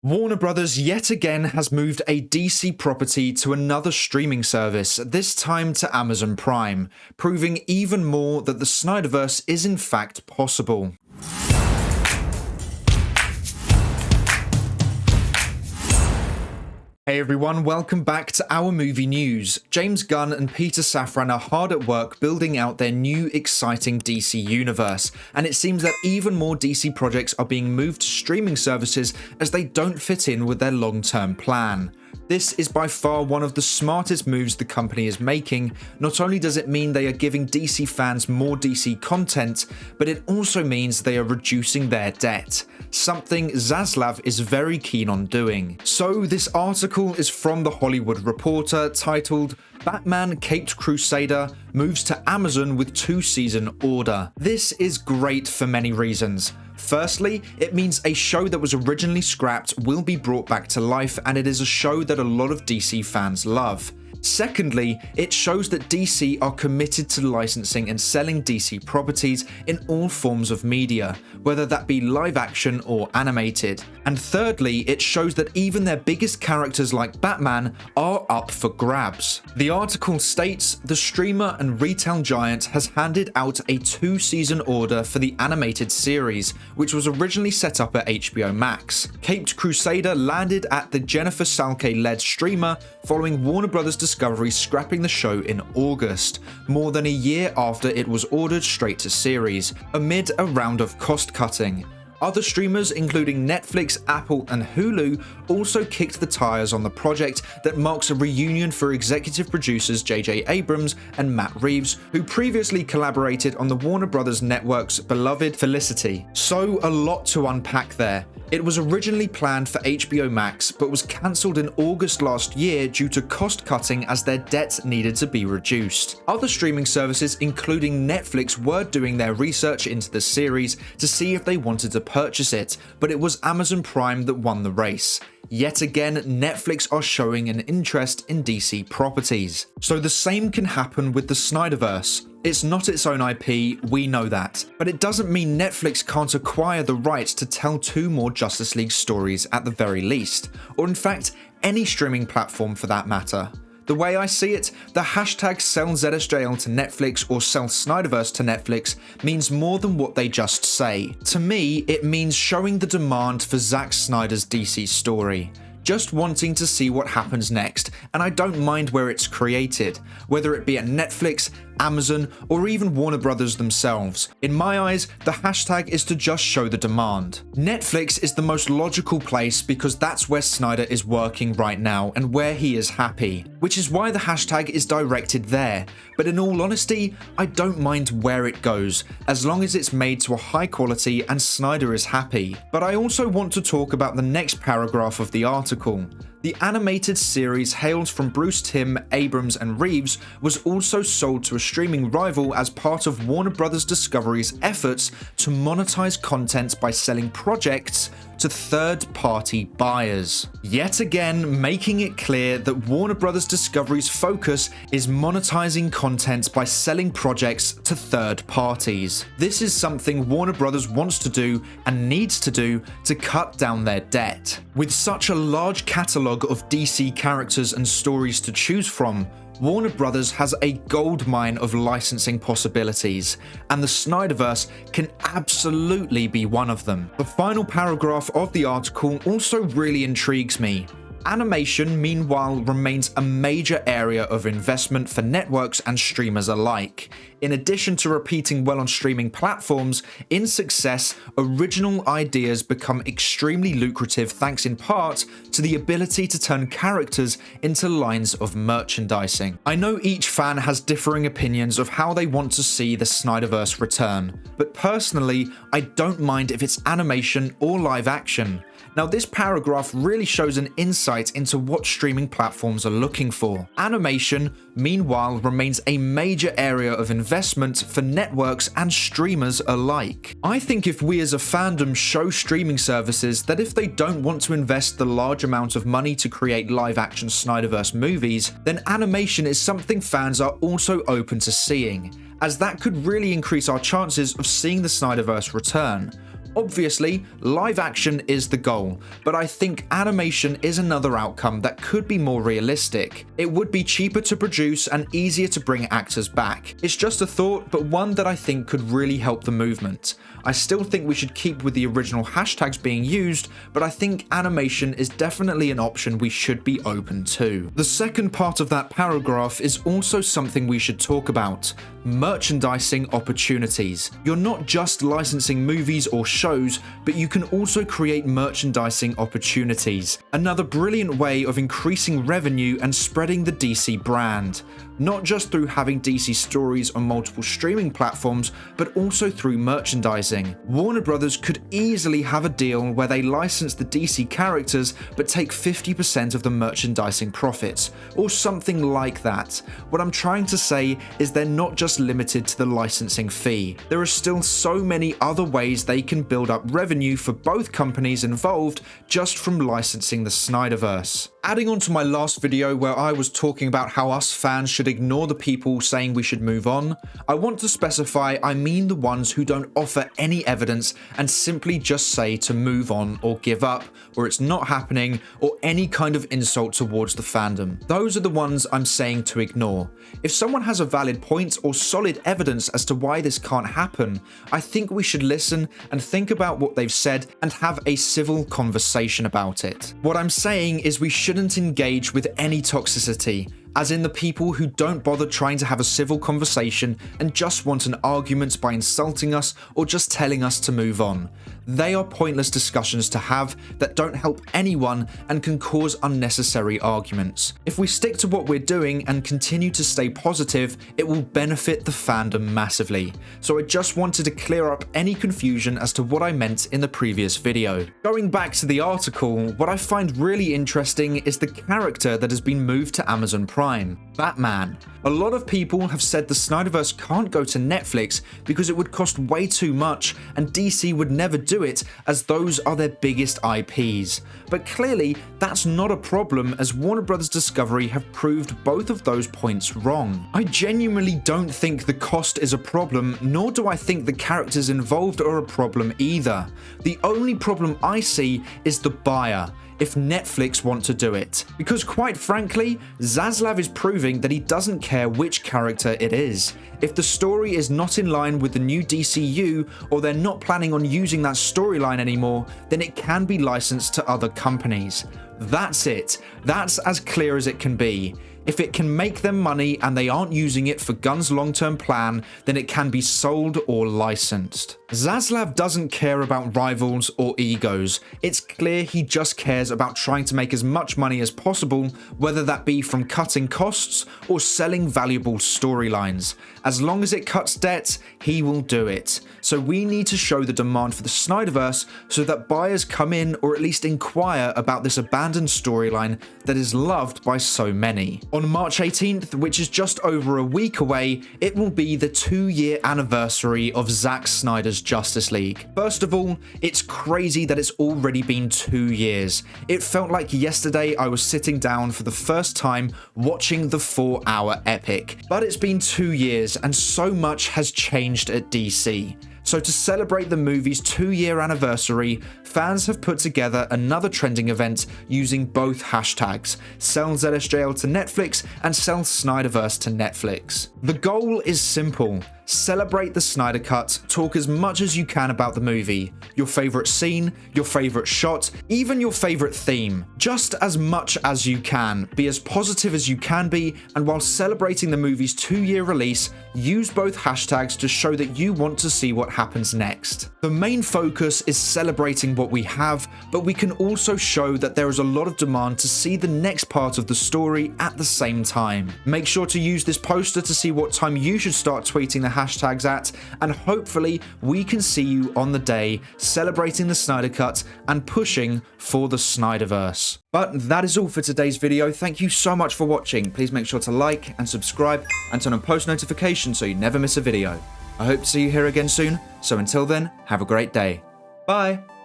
Warner Brothers yet again has moved a DC property to another streaming service, this time to Amazon Prime, proving even more that the Snyderverse is in fact possible. Hey everyone, welcome back to our movie news. James Gunn and Peter Safran are hard at work building out their new exciting DC universe, and it seems that even more DC projects are being moved to streaming services as they don't fit in with their long-term plan. This is by far one of the smartest moves the company is making. Not only does it mean they are giving DC fans more DC content, but it also means they are reducing their debt, something Zaslav is very keen on doing. So this article is from The Hollywood Reporter titled Batman Caped Crusader moves to Amazon with 2-season order. This is great for many reasons. Firstly, it means a show that was originally scrapped will be brought back to life, and it is a show that a lot of DC fans love. Secondly, it shows that DC are committed to licensing and selling DC properties in all forms of media, whether that be live action or animated. And thirdly, it shows that even their biggest characters like Batman are up for grabs. The article states the streamer and retail giant has handed out a 2-season order for the animated series, which was originally set up at HBO Max. Caped Crusader landed at the Jennifer Salke-led streamer following Warner Brothers Discovery scrapping the show in August, more than a year after it was ordered straight to series, amid a round of cost cutting. Other streamers, including Netflix, Apple, and Hulu, also kicked the tires on the project that marks a reunion for executive producers J.J. Abrams and Matt Reeves, who previously collaborated on the Warner Brothers network's beloved Felicity. So, a lot to unpack there. It was originally planned for HBO Max, but was cancelled in August last year due to cost cutting as their debt needed to be reduced. Other streaming services, including Netflix, were doing their research into the series to see if they wanted to purchase it, but it was Amazon Prime that won the race. Yet again, Netflix are showing an interest in DC properties. So the same can happen with the Snyderverse. It's not its own IP, we know that, but it doesn't mean Netflix can't acquire the rights to tell 2 more Justice League stories at the very least, or in fact, any streaming platform for that matter. The way I see it, the hashtag sell ZSJL to Netflix or sell Snyderverse to Netflix means more than what they just say. To me, it means showing the demand for Zack Snyder's DC story. Just wanting to see what happens next, and I don't mind where it's created, whether it be at Netflix, Amazon, or even Warner Brothers themselves. In my eyes, the hashtag is to just show the demand. Netflix is the most logical place because that's where Snyder is working right now and where he is happy, which is why the hashtag is directed there. But in all honesty, I don't mind where it goes, as long as it's made to a high quality and Snyder is happy. But I also want to talk about the next paragraph of the article. The animated series hails from Bruce Timm, Abrams, and Reeves was also sold to a streaming rival as part of Warner Brothers Discovery's efforts to monetize content by selling projects to third-party buyers. Yet again, making it clear that Warner Brothers Discovery's focus is monetizing content by selling projects to third parties. This is something Warner Brothers wants to do and needs to do to cut down their debt. With such a large catalogue of DC characters and stories to choose from, Warner Brothers has a goldmine of licensing possibilities, and the Snyderverse can absolutely be one of them. The final paragraph of the article also really intrigues me. Animation, meanwhile, remains a major area of investment for networks and streamers alike. In addition to repeating well on streaming platforms, in success, original ideas become extremely lucrative thanks in part to the ability to turn characters into lines of merchandising. I know each fan has differing opinions of how they want to see the Snyderverse return, but personally, I don't mind if it's animation or live action. Now, this paragraph really shows an insight into what streaming platforms are looking for. Animation, meanwhile, remains a major area of investment for networks and streamers alike. I think if we as a fandom show streaming services that if they don't want to invest the large amount of money to create live-action Snyderverse movies, then animation is something fans are also open to seeing, as that could really increase our chances of seeing the Snyderverse return. Obviously, live action is the goal, but I think animation is another outcome that could be more realistic. It would be cheaper to produce and easier to bring actors back. It's just a thought, but one that I think could really help the movement. I still think we should keep with the original hashtags being used, but I think animation is definitely an option we should be open to. The second part of that paragraph is also something we should talk about: merchandising opportunities. You're not just licensing movies or shows, but you can also create merchandising opportunities. Another brilliant way of increasing revenue and spreading the DC brand. Not just through having DC stories on multiple streaming platforms, but also through merchandising. Warner Brothers could easily have a deal where they license the DC characters but take 50% of the merchandising profits, or something like that. What I'm trying to say is they're not just limited to the licensing fee. There are still so many other ways they can build up revenue for both companies involved just from licensing the Snyderverse. Adding on to my last video where I was talking about how us fans should ignore the people saying we should move on, I want to specify I mean the ones who don't offer any evidence and simply just say to move on or give up, or it's not happening, or any kind of insult towards the fandom. Those are the ones I'm saying to ignore. If someone has a valid point or solid evidence as to why this can't happen, I think we should listen and think about what they've said and have a civil conversation about it. What I'm saying is we shouldn't engage with any toxicity, as in the people who don't bother trying to have a civil conversation and just want an argument by insulting us or just telling us to move on. They are pointless discussions to have that don't help anyone and can cause unnecessary arguments. If we stick to what we're doing and continue to stay positive, it will benefit the fandom massively. So I just wanted to clear up any confusion as to what I meant in the previous video. Going back to the article, what I find really interesting is the character that has been moved to Amazon Prime, Batman. A lot of people have said the Snyderverse can't go to Netflix because it would cost way too much and DC would never do it, as those are their biggest IPs. But clearly that's not a problem, as Warner Bros. Discovery have proved both of those points wrong. I genuinely don't think the cost is a problem, nor do I think the characters involved are a problem either. The only problem I see is the buyer, if Netflix want to do it. Because quite frankly, Zaslav is proving that he doesn't care which character it is. If the story is not in line with the new DCU, or they're not planning on using that storyline anymore, then it can be licensed to other companies. That's it. That's as clear as it can be. If it can make them money and they aren't using it for Gunn's long-term plan, then it can be sold or licensed. Zaslav doesn't care about rivals or egos. It's clear he just cares about trying to make as much money as possible, whether that be from cutting costs or selling valuable storylines. As long as it cuts debt, he will do it. So we need to show the demand for the Snyderverse so that buyers come in or at least inquire about this abandoned storyline that is loved by so many. On March 18th, which is just over a week away, it will be the 2-year anniversary of Zack Snyder's Justice League. First of all, it's crazy that it's already been 2 years. It felt like yesterday I was sitting down for the first time watching the 4-hour epic. But it's been 2 years and so much has changed at DC. So to celebrate the movie's 2-year anniversary, fans have put together another trending event using both hashtags, sell ZSJL to Netflix and sell Snyderverse to Netflix. The goal is simple. Celebrate the Snyder Cut, talk as much as you can about the movie, your favorite scene, your favorite shot, even your favorite theme. Just as much as you can, be as positive as you can be, and while celebrating the movie's 2-year release, use both hashtags to show that you want to see what happens next. The main focus is celebrating what we have, but we can also show that there is a lot of demand to see the next part of the story at the same time. Make sure to use this poster to see what time you should start tweeting the hashtags at, and hopefully we can see you on the day celebrating the Snyder Cut and pushing for the Snyderverse. But that is all for today's video. Thank you so much for watching. Please make sure to like and subscribe and turn on post notifications so you never miss a video. I hope to see you here again soon, so until then, have a great day. Bye!